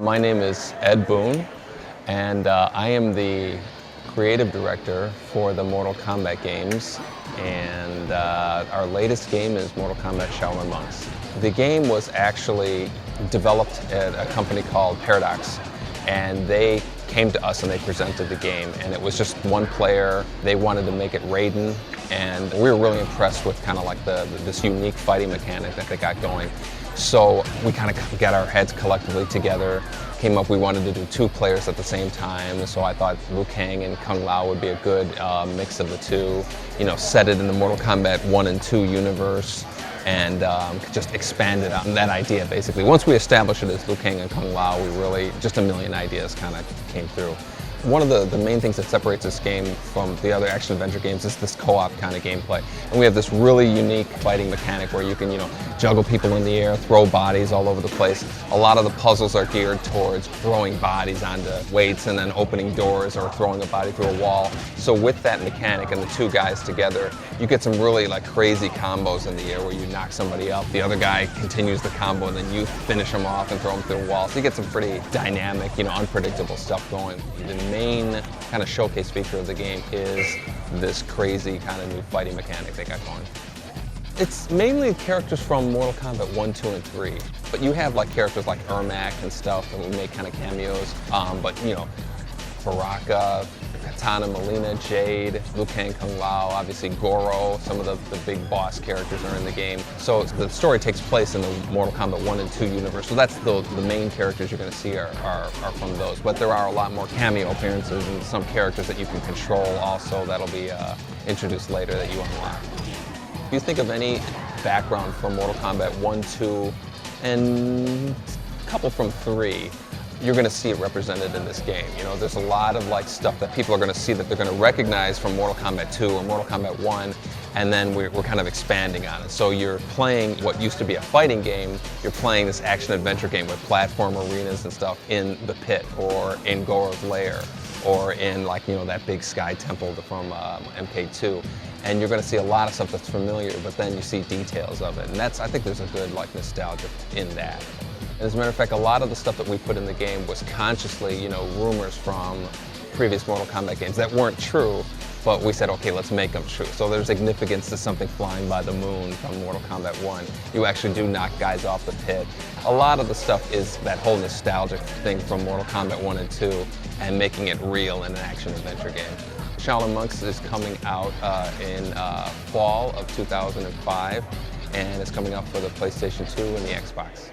My name is Ed Boon, and I am the creative director for the Mortal Kombat games, and our latest game is Mortal Kombat Shaolin Monks. The game was actually developed at a company called Paradox, and they came to us and they presented the game, and it was just one player. They wanted to make it Raiden, and we were really impressed with kind of like this unique fighting mechanic that they got going. So we kind of got our heads collectively together, came up, we wanted to do two players at the same time, so I thought Liu Kang and Kung Lao would be a good mix of the two. You know, set it in the Mortal Kombat 1 and 2 universe, and just expanded on that idea basically. Once we established it as Liu Kang and Kung Lao, we really, just a million ideas kind of came through. One of the main things that separates this game from the other action-adventure games is this co-op kind of gameplay. And we have this really unique fighting mechanic where you can, juggle people in the air, throw bodies all over the place. A lot of the puzzles are geared towards throwing bodies onto weights and then opening doors or throwing a body through a wall. So with that mechanic and the two guys together, you get some really crazy combos in the air where you knock somebody up, the other guy continues the combo, and then you finish them off and throw them through a wall. So you get some pretty dynamic, unpredictable stuff going. The main kind of showcase feature of the game is this crazy kind of new fighting mechanic they got going. It's mainly characters from Mortal Kombat 1, 2, and 3, but you have characters like Ermac and stuff that would make kind of cameos, but Baraka, Katana, Melina, Jade, Liu Kang, Kung Lao, obviously Goro, some of the big boss characters are in the game. So the story takes place in the Mortal Kombat 1 and 2 universe, so that's the main characters you're going to see are from those. But there are a lot more cameo appearances and some characters that you can control also that'll be introduced later that you unlock. If you think of any background from Mortal Kombat 1, 2, and a couple from 3, you're going to see it represented in this game. There's a lot of stuff that people are going to see that they're going to recognize from Mortal Kombat 2 or Mortal Kombat 1, and then we're kind of expanding on it. So you're playing what used to be a fighting game, you're playing this action-adventure game with platform arenas and stuff in the pit or in Goro's lair or in that big sky temple from MK2. And you're going to see a lot of stuff that's familiar, but then you see details of it. And I think there's a good nostalgia in that. As a matter of fact, a lot of the stuff that we put in the game was consciously, rumors from previous Mortal Kombat games that weren't true, but we said, okay, let's make them true. So there's significance to something flying by the moon from Mortal Kombat 1. You actually do knock guys off the pit. A lot of the stuff is that whole nostalgic thing from Mortal Kombat 1 and 2 and making it real in an action-adventure game. Shaolin Monks is coming out in fall of 2005, and it's coming out for the PlayStation 2 and the Xbox.